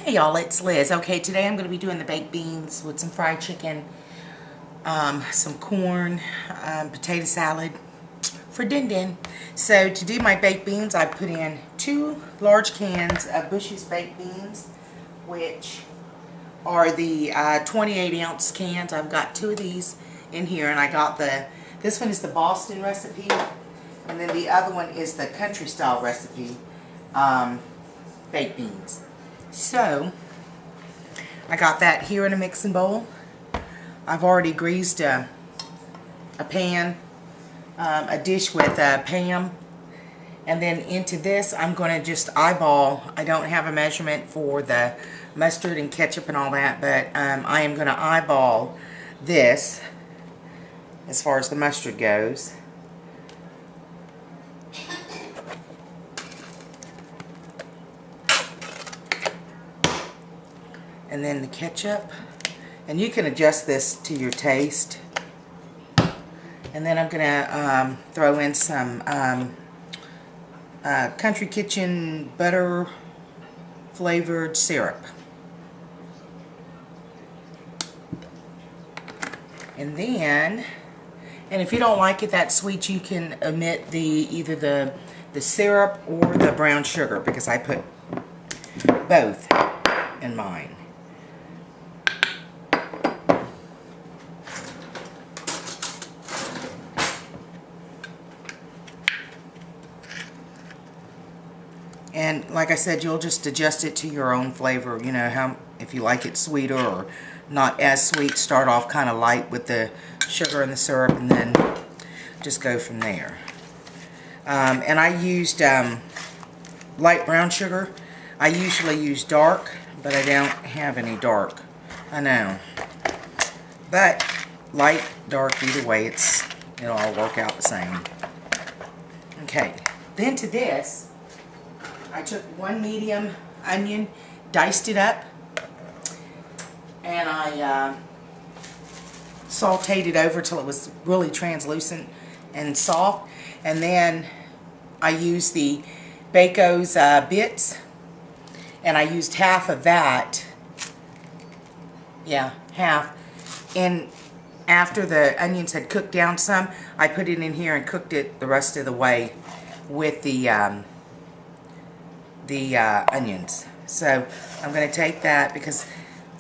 Hey y'all, it's Liz. Okay, today I'm going to be doing the baked beans with some fried chicken, some corn, potato salad for Din Din. So to do my baked beans, I put in 2 large cans of Bush's baked beans, which are the 28 ounce cans. I've got 2 of these in here, and I got this one is the Boston recipe, and then the other one is the country style recipe baked beans. So I got that here in a mixing bowl. I've already greased a pan, a dish with Pam, and then into this I'm going to just eyeball. I don't have a measurement for the mustard and ketchup and all that, but I am going to eyeball this as far as the mustard goes. And then the ketchup, and you can adjust this to your taste. And then I'm gonna throw in some Country Kitchen butter flavored syrup. And then, and if you don't like it that sweet, you can omit either the syrup or the brown sugar, because I put both in mine. And like I said, you'll just adjust it to your own flavor. You know, if you like it sweeter or not as sweet, start off kind of light with the sugar and the syrup, and then just go from there. And I used light brown sugar. I usually use dark, but I don't have any dark. I know. But light, dark, either way, it'll all work out the same. Okay. Then to this, I took 1 medium onion, diced it up, and I sauteed it over till it was really translucent and soft. And then I used the Baco's bits, and I used half of that. Yeah, half. And after the onions had cooked down some, I put it in here and cooked it the rest of the way with the onions. So I'm going to take that, because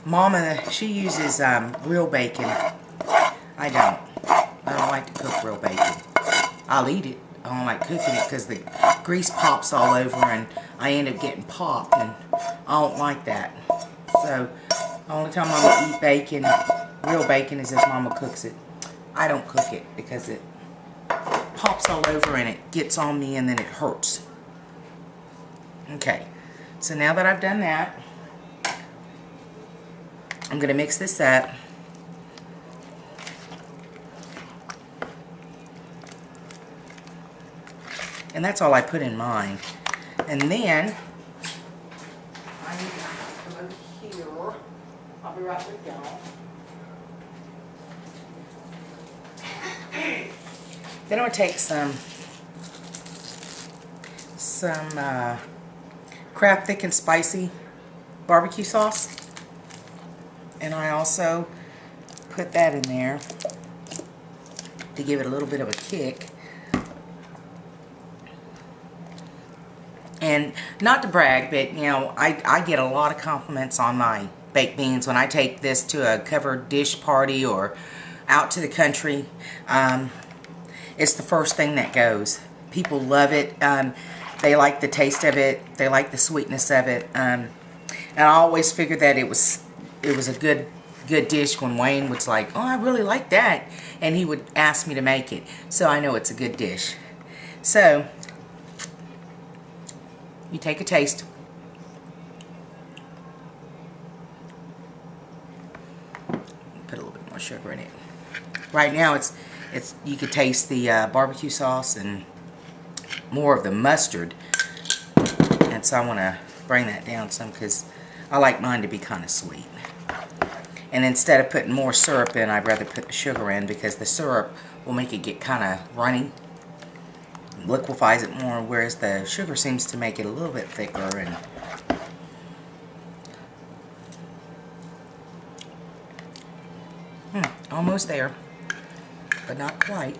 Mama, she uses real bacon. I don't like to cook real bacon. I'll eat it. I don't like cooking it because the grease pops all over and I end up getting popped, and I don't like that. So the only time I'm going to eat bacon, real bacon, is if Mama cooks it. I don't cook it because it pops all over and it gets on me and then it hurts. Okay, so now that I've done that, I'm going to mix this up. And that's all I put in mine. And then, I need to come over here. I'll be right with y'all. Then I'm going to take some Kraft Thick and Spicy barbecue sauce, and I also put that in there to give it a little bit of a kick. And not to brag, but you know, I get a lot of compliments on my baked beans when I take this to a covered dish party or out to the country. It's the first thing that goes. People love it. They like the taste of it. They like the sweetness of it. And I always figured that it was a good dish when Wayne was like, "Oh, I really like that," and he would ask me to make it. So I know it's a good dish. So you take a taste. Put a little bit more sugar in it. Right now, it's you could taste the barbecue sauce and more of the mustard, and so I want to bring that down some because I like mine to be kind of sweet. And instead of putting more syrup in, I'd rather put the sugar in, because the syrup will make it get kind of runny, liquefies it more, whereas the sugar seems to make it a little bit thicker. And Almost there, but not quite.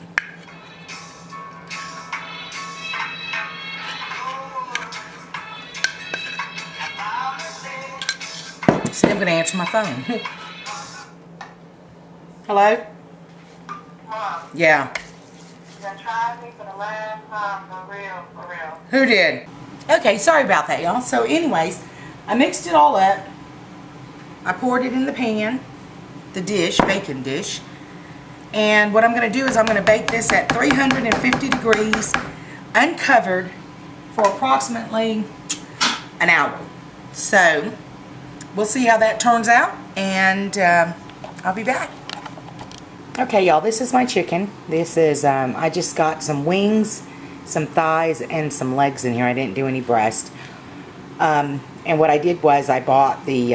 So I'm going to answer my phone. Hello? Mom, Yeah. you tried me for the last time, for real, for real. Who did? Okay, sorry about that, y'all. So anyways, I mixed it all up. I poured it in the pan, the dish, baking dish. And what I'm going to do is I'm going to bake this at 350 degrees, uncovered, for approximately an hour. So we'll see how that turns out, and I'll be back. Okay, y'all, this is my chicken. This is, I just got some wings, some thighs, and some legs in here. I didn't do any breast. And what I did was I bought the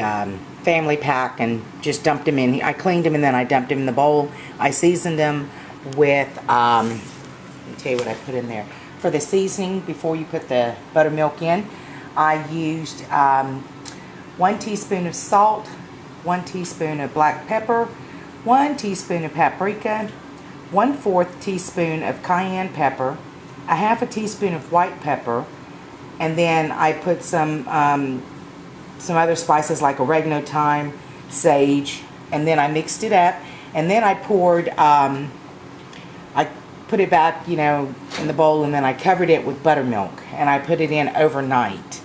family pack and just dumped them in. I cleaned them and then I dumped them in the bowl. I seasoned them with, let me tell you what I put in there. For the seasoning, before you put the buttermilk in, I used 1 teaspoon of salt, 1 teaspoon of black pepper, 1 teaspoon of paprika, 1/4 teaspoon of cayenne pepper, a half a teaspoon of white pepper, and then I put some other spices like oregano, thyme, sage, and then I mixed it up, and then I poured, I put it back, you know, in the bowl, and then I covered it with buttermilk, and I put it in overnight.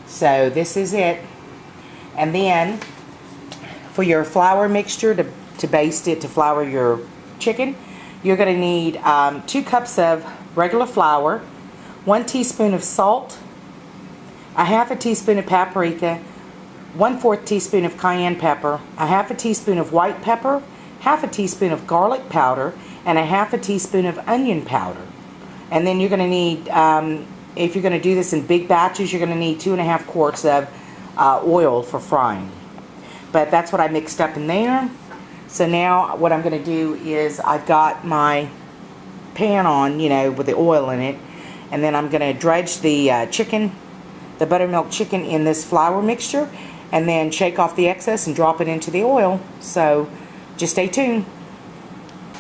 So this is it. And then for your flour mixture to baste it, to flour your chicken, you're going to need 2 cups of regular flour, 1 teaspoon of salt, a half a teaspoon of paprika, 1/4 teaspoon of cayenne pepper, a half a teaspoon of white pepper, half a teaspoon of garlic powder, and a half a teaspoon of onion powder. And then you're going to need, if you're going to do this in big batches, you're going to need 2.5 quarts of oil for frying. But that's what I mixed up in there. So now what I'm going to do is I've got my pan on, you know, with the oil in it, and then I'm going to dredge the chicken, the buttermilk chicken, in this flour mixture, and then shake off the excess and drop it into the oil. So just stay tuned.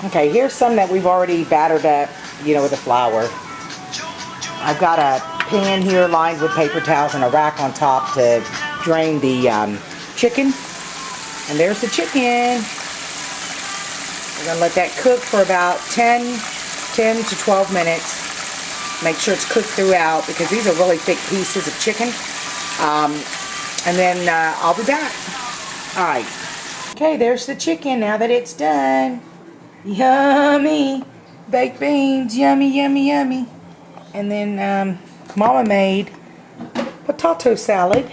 Okay, here's some that we've already battered up, you know, with the flour. I've got a pan here lined with paper towels and a rack on top to drain the chicken. And there's the chicken. We're going to let that cook for about 10 to 12 minutes. Make sure it's cooked throughout because these are really thick pieces of chicken. And then I'll be back. Alright. Okay, there's the chicken now that it's done. Yummy. Baked beans. Yummy, yummy, yummy. And then Mama made potato salad.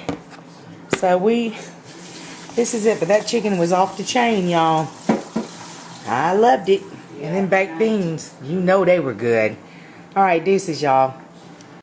So this is it. But that chicken was off the chain, y'all. I loved it. And then baked beans. You know they were good. Alright, deuces, y'all.